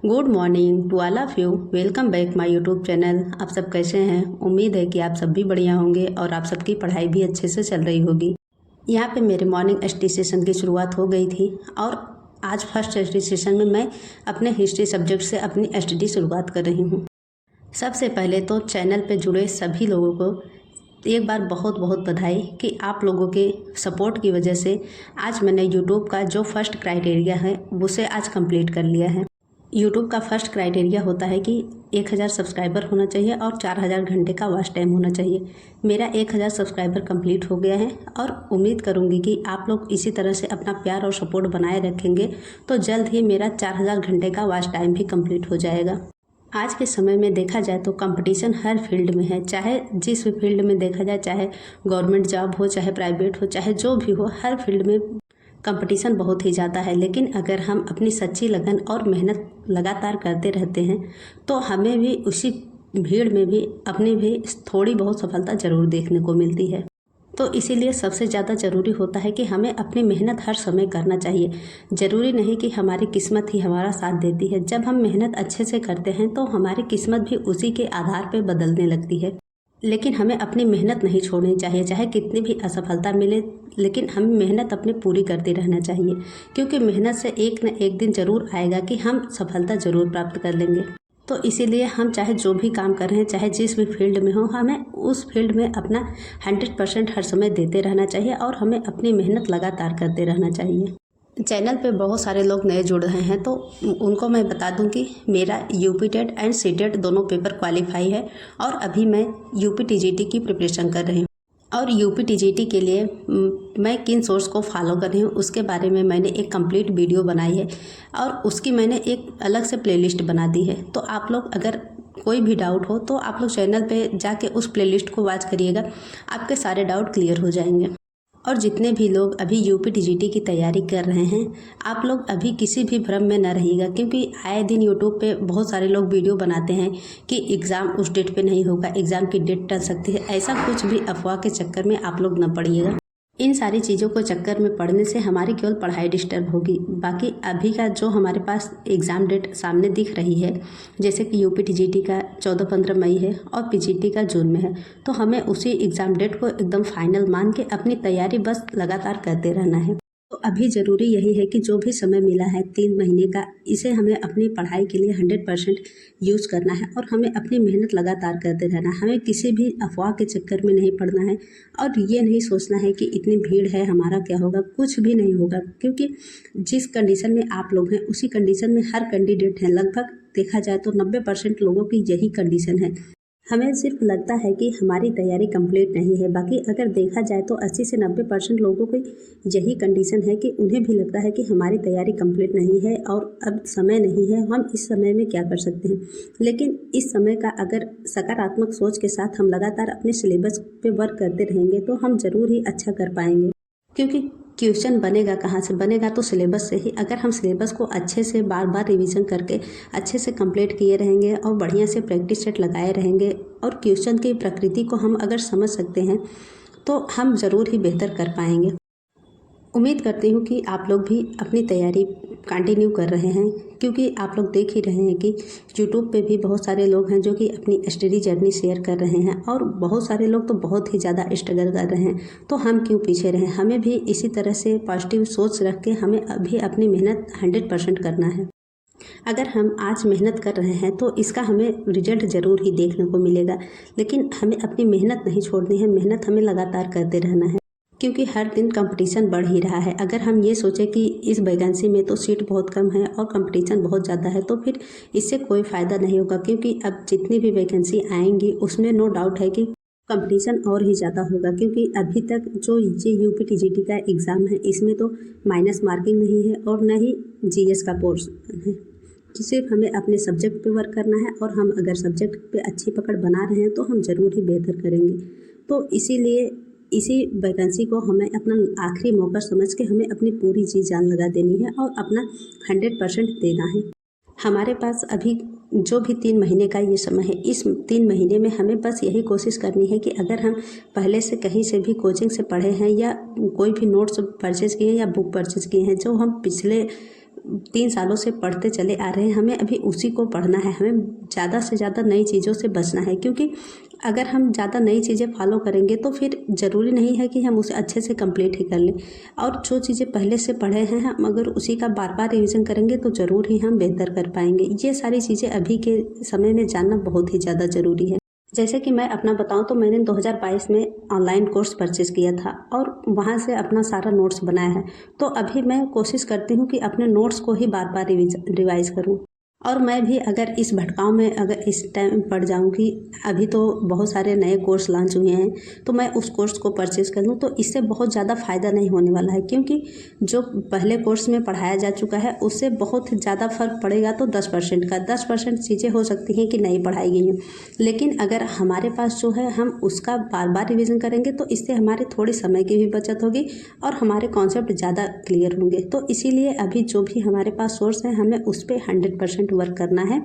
Good morning to all of you. Welcome back my YouTube channel. आप सब कैसे हैं? उम्मीद है कि आप सब भी बढ़िया होंगे और आप सबकी पढ़ाई भी अच्छे से चल रही होगी। यहाँ पे मेरे मॉर्निंग स्टडी सेशन की शुरुआत हो गई थी और आज फर्स्ट स्टडी सेशन में मैं अपने हिस्ट्री सब्जेक्ट से अपनी स्टडी शुरुआत कर रही हूँ। सबसे पहले तो चैनल पे जुड़े सभी लोगों को एक बार बहुत बहुत बधाई कि आप लोगों के सपोर्ट की वजह से आज मैंने यूट्यूब का जो फर्स्ट क्राइटेरिया है उसे आज कंप्लीट कर लिया है। यूट्यूब का फर्स्ट क्राइटेरिया होता है कि 1000 सब्सक्राइबर होना चाहिए और 4000 घंटे का वॉच टाइम होना चाहिए। मेरा 1000 सब्सक्राइबर कंप्लीट हो गया है और उम्मीद करूंगी कि आप लोग इसी तरह से अपना प्यार और सपोर्ट बनाए रखेंगे तो जल्द ही मेरा 4000 घंटे का वॉच टाइम भी कंप्लीट हो जाएगा। आज के समय में देखा जाए तो कंपटीशन हर फील्ड में है, चाहे जिस भी फील्ड में देखा जाए, चाहे गवर्नमेंट जॉब हो, चाहे प्राइवेट हो, चाहे जो भी हो, हर फील्ड में कंपटीशन बहुत ही ज़्यादा है। लेकिन अगर हम अपनी सच्ची लगन और मेहनत लगातार करते रहते हैं तो हमें भी उसी भीड़ में भी अपनी भी थोड़ी बहुत सफलता ज़रूर देखने को मिलती है। तो इसीलिए सबसे ज़्यादा ज़रूरी होता है कि हमें अपनी मेहनत हर समय करना चाहिए। ज़रूरी नहीं कि हमारी किस्मत ही हमारा साथ देती है। जब हम मेहनत अच्छे से करते हैं तो हमारी किस्मत भी उसी के आधार पर बदलने लगती है। लेकिन हमें अपनी मेहनत नहीं छोड़नी चाहिए, चाहे कितनी भी असफलता मिले, लेकिन हमें मेहनत अपनी पूरी करते रहना चाहिए, क्योंकि मेहनत से एक न एक दिन ज़रूर आएगा कि हम सफलता ज़रूर प्राप्त कर लेंगे। तो इसीलिए हम चाहे जो भी काम कर रहे हैं, चाहे जिस भी फील्ड में हो, हमें उस फील्ड में अपना 100% हर समय देते रहना चाहिए और हमें अपनी मेहनत लगातार करते रहना चाहिए। चैनल पे बहुत सारे लोग नए जुड़ रहे हैं तो उनको मैं बता दूं कि मेरा UP TET and C TET दोनों पेपर क्वालिफाई है और अभी मैं यूपी टीजीटी की प्रिपरेशन कर रही हूँ। और यूपी टीजीटी के लिए मैं किन सोर्स को फॉलो कर रही हूँ उसके बारे में मैंने एक कंप्लीट वीडियो बनाई है और उसकी मैंने एक अलग से प्लेलिस्ट बना दी है। तो आप लोग अगर कोई भी डाउट हो तो आप लोग चैनल पे जाके उस प्लेलिस्ट को वॉच करिएगा, आपके सारे डाउट क्लियर हो जाएंगे। और जितने भी लोग अभी यूपी टीजीटी की तैयारी कर रहे हैं, आप लोग अभी किसी भी भ्रम में न रहिएगा, क्योंकि आए दिन यूट्यूब पे बहुत सारे लोग वीडियो बनाते हैं कि एग्ज़ाम उस डेट पे नहीं होगा, एग्ज़ाम की डेट टल सकती है। ऐसा कुछ भी अफवाह के चक्कर में आप लोग न पड़िएगा। इन सारी चीज़ों को चक्कर में पड़ने से हमारी केवल पढ़ाई डिस्टर्ब होगी। बाकी अभी का जो हमारे पास एग्ज़ाम डेट सामने दिख रही है, जैसे कि यूपी टीजीटी का 14-15 मई है और पीजीटी का जून में है, तो हमें उसी एग्ज़ाम डेट को एकदम फाइनल मान के अपनी तैयारी बस लगातार करते रहना है। तो अभी ज़रूरी यही है कि जो भी समय मिला है 3 महीने का, इसे हमें अपनी पढ़ाई के लिए 100% यूज़ करना है और हमें अपनी मेहनत लगातार करते रहना है। हमें किसी भी अफवाह के चक्कर में नहीं पड़ना है और ये नहीं सोचना है कि इतनी भीड़ है, हमारा क्या होगा। कुछ भी नहीं होगा, क्योंकि जिस कंडीशन में आप लोग हैं उसी कंडीशन में हर कैंडिडेट हैं। लगभग देखा जाए तो 90% लोगों की यही कंडीशन है। हमें सिर्फ लगता है कि हमारी तैयारी कंप्लीट नहीं है, बाकी अगर देखा जाए तो 80 से 90% लोगों की यही कंडीशन है कि उन्हें भी लगता है कि हमारी तैयारी कंप्लीट नहीं है और अब समय नहीं है, हम इस समय में क्या कर सकते हैं। लेकिन इस समय का अगर सकारात्मक सोच के साथ हम लगातार अपने सिलेबस पे वर्क करते रहेंगे तो हम ज़रूर ही अच्छा कर पाएंगे, क्योंकि क्वेश्चन बनेगा कहाँ से? बनेगा तो सिलेबस से ही। अगर हम सिलेबस को अच्छे से बार बार रिवीजन करके अच्छे से कंप्लीट किए रहेंगे और बढ़िया से प्रैक्टिस सेट लगाए रहेंगे और क्वेश्चन की प्रकृति को हम अगर समझ सकते हैं तो हम ज़रूर ही बेहतर कर पाएंगे। उम्मीद करती हूँ कि आप लोग भी अपनी तैयारी कंटिन्यू कर रहे हैं, क्योंकि आप लोग देख ही रहे हैं कि यूट्यूब पे भी बहुत सारे लोग हैं जो कि अपनी स्टडी जर्नी शेयर कर रहे हैं और बहुत सारे लोग तो बहुत ही ज़्यादा स्ट्रगल कर रहे हैं। तो हम क्यों पीछे रहें? हमें भी इसी तरह से पॉजिटिव सोच रख के हमें अभी अपनी मेहनत 100% करना है। अगर हम आज मेहनत कर रहे हैं तो इसका हमें रिजल्ट ज़रूर ही देखने को मिलेगा, लेकिन हमें अपनी मेहनत नहीं छोड़नी है। मेहनत हमें लगातार करते रहना है, क्योंकि हर दिन कंपटीशन बढ़ ही रहा है। अगर हम ये सोचें कि इस वैकेंसी में तो सीट बहुत कम है और कंपटीशन बहुत ज़्यादा है, तो फिर इससे कोई फ़ायदा नहीं होगा, क्योंकि अब जितनी भी वैकेंसी आएंगी उसमें नो डाउट है कि कंपटीशन और ही ज़्यादा होगा। क्योंकि अभी तक जो ये यूपी टीजीटी का एग्ज़ाम है इसमें तो माइनस मार्किंग नहीं है और न ही जीएस का पोर्शन है। सिर्फ हमें अपने सब्जेक्ट पे वर्क करना है और हम अगर सब्जेक्ट पे अच्छी पकड़ बना रहे हैं तो हम ज़रूर ही बेहतर करेंगे। तो इसीलिए इसी वैकेंसी को हमें अपना आखिरी मौका समझ के हमें अपनी पूरी जी जान लगा देनी है और अपना 100% देना है। हमारे पास अभी जो भी 3 महीने का ये समय है, इस 3 महीने में हमें बस यही कोशिश करनी है कि अगर हम पहले से कहीं से भी कोचिंग से पढ़े हैं या कोई भी नोट्स परचेज़ किए हैं या बुक परचेज़ किए हैं, जो हम पिछले 3 सालों से पढ़ते चले आ रहे हैं, हमें अभी उसी को पढ़ना है। हमें ज़्यादा से ज़्यादा नई चीज़ों से बचना है, क्योंकि अगर हम ज़्यादा नई चीज़ें फॉलो करेंगे तो फिर ज़रूरी नहीं है कि हम उसे अच्छे से कंप्लीट ही कर लें। और जो चीज़ें पहले से पढ़े हैं हम अगर उसी का बार बार रिवीजन करेंगे तो ज़रूर ही हम बेहतर कर पाएंगे। ये सारी चीज़ें अभी के समय में जानना बहुत ही ज़्यादा ज़रूरी है। जैसे कि मैं अपना बताऊं तो मैंने 2022 में ऑनलाइन कोर्स परचेज़ किया था और वहां से अपना सारा नोट्स बनाया है। तो अभी मैं कोशिश करती हूँ कि अपने नोट्स को ही बार बार रिवाइज़ करूँ। और मैं भी अगर इस भटकाव में अगर इस टाइम पड़ जाऊँ कि अभी तो बहुत सारे नए कोर्स लॉन्च हुए हैं तो मैं उस कोर्स को परचेज़ कर लूँ, तो इससे बहुत ज़्यादा फ़ायदा नहीं होने वाला है, क्योंकि जो पहले कोर्स में पढ़ाया जा चुका है उससे बहुत ज़्यादा फ़र्क पड़ेगा। तो 10% का 10% चीज़ें हो सकती हैं कि नहीं पढ़ाई गई हैं, लेकिन अगर हमारे पास जो है हम उसका बार बार रिविज़न करेंगे तो इससे हमारे थोड़ी समय की भी बचत होगी और हमारे कॉन्सेप्ट ज़्यादा क्लियर होंगे। तो इसीलिए अभी जो भी हमारे पास सोर्स है हमें उस पर 100% वर्क करना है।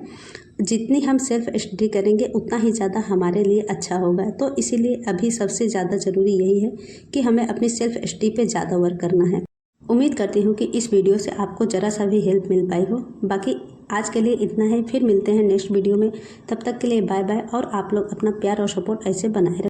जितनी हम सेल्फ स्टडी करेंगे उतना ही ज़्यादा हमारे लिए अच्छा होगा। तो इसीलिए अभी सबसे ज़्यादा ज़रूरी यही है कि हमें अपनी सेल्फ स्टडी पे ज़्यादा वर्क करना है। उम्मीद करती हूँ कि इस वीडियो से आपको ज़रा सा भी हेल्प मिल पाई हो। बाकी आज के लिए इतना है, फिर मिलते हैं नेक्स्ट वीडियो में। तब तक के लिए बाय बाय, और आप लोग अपना प्यार और सपोर्ट ऐसे बनाए रखें।